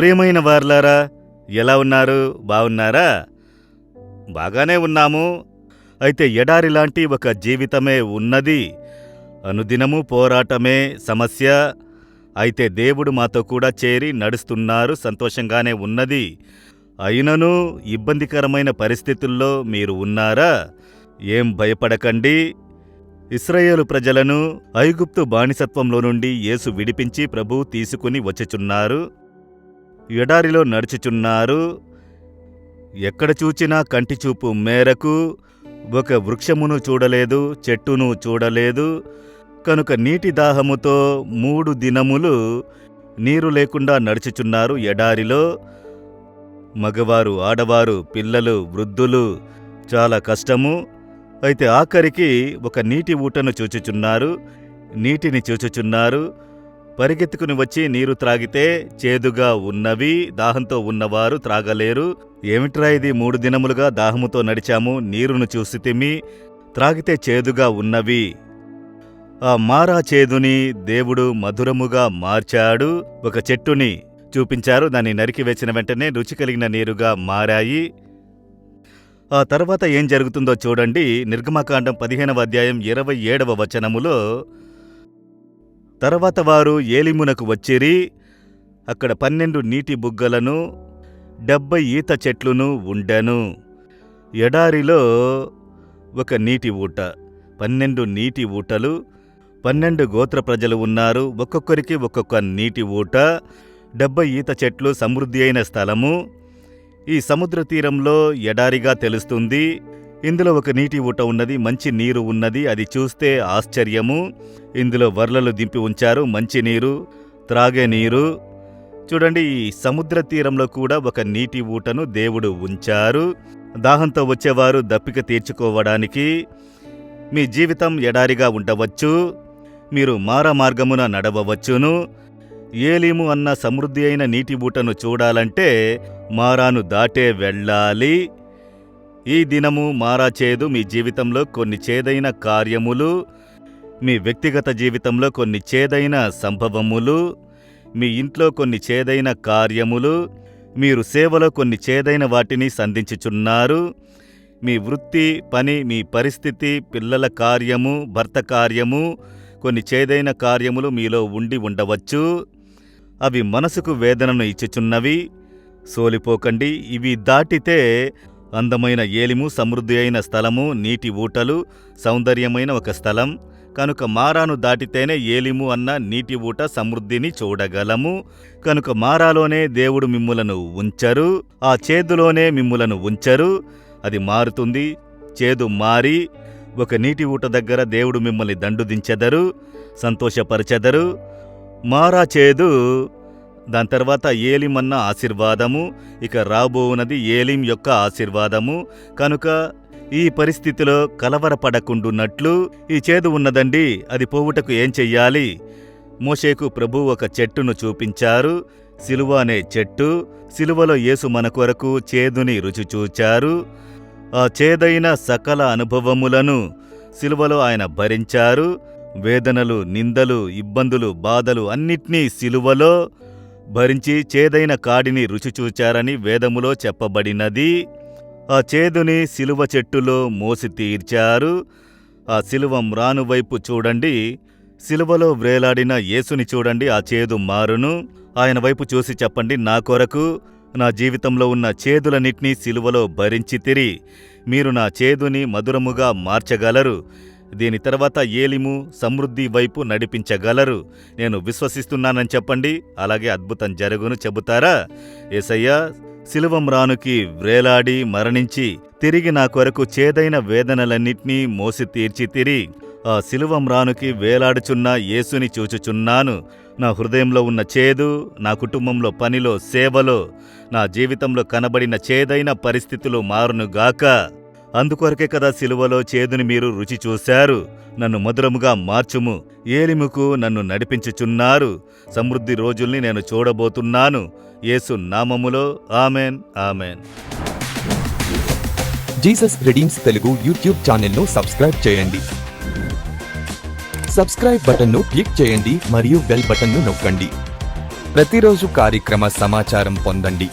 ప్రియమైన వారలారా, ఎలా ఉన్నారు? బాగున్నారా? బాగానే ఉన్నాము. అయితే ఎడారి లాంటి ఒక జీవితమే ఉన్నది. అనుదినము పోరాటమే సమస్య. అయితే దేవుడు మాతో కూడా చేరి నడుస్తున్నారు. సంతోషంగానే ఉన్నది. అయినను ఇబ్బందికరమైన పరిస్థితుల్లో మీరు ఉన్నారా? ఏం భయపడకండి. ఇశ్రాయేలు ప్రజలను ఐగుప్తు బానిసత్వంలో నుండి యేసు విడిపించి ప్రభువు తీసుకుని వచ్చుచున్నారు. ఎడారిలో నడుచుచున్నారు. ఎక్కడ చూచినా కంటిచూపు మేరకు ఒక వృక్షమును చూడలేదు, చెట్టును చూడలేదు. కనుక నీటి దాహముతో 3 దినములు నీరు లేకుండా నడుచుచున్నారు ఎడారిలో. మగవారు, ఆడవారు, పిల్లలు, వృద్ధులు, చాలా కష్టము. అయితే ఆఖరికి ఒక నీటి ఊటను చూచుచున్నారు. నీటిని చూచుచున్నారు. పరిగెత్తుకుని వచ్చి నీరు త్రాగితే చేదుగా ఉన్నవి. దాహంతో ఉన్నవారు త్రాగలేరు. ఏమిట్రా ఇది, 3 దినములుగా దాహముతో నడిచాము, నీరును చూసితిమి, త్రాగితే చేదుగా ఉన్నవి. ఆ మారా చేదుని దేవుడు మధురముగా మార్చాడు. ఒక చెట్టుని చూపించారు. దాన్ని నరికివేసిన వెంటనే రుచి కలిగిన నీరుగా మారాయి. ఆ తర్వాత ఏం జరుగుతుందో చూడండి. నిర్గమకాండం 15వ అధ్యాయం 27వ వచనములో, తర్వాత వారు ఏలిమునకు వచ్చిరి. అక్కడ 12 నీటి బుగ్గలను 70 ఈత చెట్లును ఉండెను. ఎడారిలో ఒక నీటి ఊట, 12 నీటి ఊటలు, 12 గోత్ర ప్రజలు ఉన్నారు. ఒక్కొక్కరికి ఒక్కొక్క నీటి ఊట, 70 ఈత చెట్లు, సమృద్ధి అయిన స్థలము. ఈ సముద్ర తీరంలో ఎడారిగా తెలుస్తుంది. ఇందులో ఒక నీటి ఊట ఉన్నది, మంచి నీరు ఉన్నది. అది చూస్తే ఆశ్చర్యము. ఇందులో వర్లలు దింపి ఉంచారు, మంచి నీరు, త్రాగే నీరు. చూడండి, ఈ సముద్ర తీరంలో కూడా ఒక నీటి ఊటను దేవుడు ఉంచారు. దాహంతో వచ్చేవారు దప్పిక తీర్చుకోవడానికి. మీ జీవితం ఎడారిగా ఉండవచ్చు. మీరు మారా మార్గమున నడవవచ్చును. ఏలీము అన్న సమృద్ధి అయిన నీటి ఊటను చూడాలంటే మారాను దాటే వెళ్ళాలి. ఈ దినము మారా చేదు మీ జీవితంలో కొన్ని చేదైన కార్యములు, మీ వ్యక్తిగత జీవితంలో కొన్ని చేదైన సంభవములు, మీ ఇంట్లో కొన్ని చేదైన కార్యములు, మీరు సేవలో కొన్ని చేదైన వాటిని సంధించుచున్నారు. మీ వృత్తి, పని, మీ పరిస్థితి, పిల్లల కార్యము, భర్త కార్యము, కొన్ని చేదైన కార్యములు మీలో ఉండి ఉండవచ్చు. అవి మనసుకు వేదనను ఇచ్చుచున్నవి. సోలిపోకండి. ఇవి దాటితే అందమైన ఏలిము, సమృద్ధి అయిన స్థలము, నీటి ఊటలు, సౌందర్యమైన ఒక స్థలం. కనుక మారాను దాటితేనే ఏలిము అన్న నీటి ఊట సమృద్ధిని చూడగలము. కనుక మారాలోనే దేవుడు మిమ్ములను ఉంచరు. ఆ చేదులోనే మిమ్ములను ఉంచరు. అది మారుతుంది. చేదు మారి ఒక నీటి ఊట దగ్గర దేవుడు మిమ్మల్ని దండుదించెదరు, సంతోషపరచెదరు. మారా చేదు, దాని తర్వాత ఏలిమన్న ఆశీర్వాదము. ఇక రాబోవునది ఏలిం యొక్క ఆశీర్వాదము. కనుక ఈ పరిస్థితిలో కలవరపడకుండున్నట్లు, ఈ చేదు ఉన్నదండి, అది పోవుటకు ఏం చెయ్యాలి? మోషేకు ప్రభు ఒక చెట్టును చూపించారు, సిలువ అనే చెట్టు. సిలువలో యేసు మన కొరకు చేదుని రుచి చూచారు. ఆ చేదైన సకల అనుభవములను సిలువలో ఆయన భరించారు. వేదనలు, నిందలు, ఇబ్బందులు, బాధలు అన్నిట్నీ సిలువలో భరించి చేదైన కాడిని రుచి చూచారని వేదములో చెప్పబడినది. ఆ చేదుని సిలువ చెట్టులో మోసి తీర్చారు. ఆ సిలువ మ్రాను వైపు చూడండి. సిలువలో వ్రేలాడిన యేసుని చూడండి. ఆ చేదు మారును. ఆయన వైపు చూసి చెప్పండి, నా కొరకు నా జీవితంలో ఉన్న చేదులన్నిటినీ సిలువలో భరించితిరి. మీరు నా చేదుని మధురముగా మార్చగలరు. దీని తర్వాత ఏలిము, సమృద్ధి వైపు నడిపించగలరు. నేను విశ్వసిస్తున్నానని చెప్పండి. అలాగే అద్భుతం జరుగును. చెబుతారా? యేసయ్యా, సిలువ మ్రానుకి వ్రేలాడి మరణించి తిరిగి నా కొరకు చేదైన వేదనలన్నిటినీ మోసి తీర్చితిరి. ఆ సిలువ మ్రానుకి వేలాడుచున్న యేసుని చూచుచున్నాను. నా హృదయంలో ఉన్న చేదు, నా కుటుంబంలో, పనిలో, సేవలో, నా జీవితంలో కనబడిన చేదైన పరిస్థితులు మారునుగాక. అందుకొరకే కదా సిలువలో చేదుని మీరు రుచి చూశారు. నన్ను మధురముగా మార్చుము. ఏలిముకు నన్ను నడిపించుచున్నారు. సమృద్ధి రోజుల్ని నేను చూడబోతున్నాను. యేసు నామములో amen, amen. Jesus redeems Telugu YouTube ఛానల్ను సబ్స్క్రైబ్ చేయండి. సబ్స్క్రైబ్ బటన్ను క్లిక్ చేయండి మరియు బెల్ బటన్ను నొక్కండి. ప్రతిరోజు కార్యక్రమ సమాచారం పొందండి.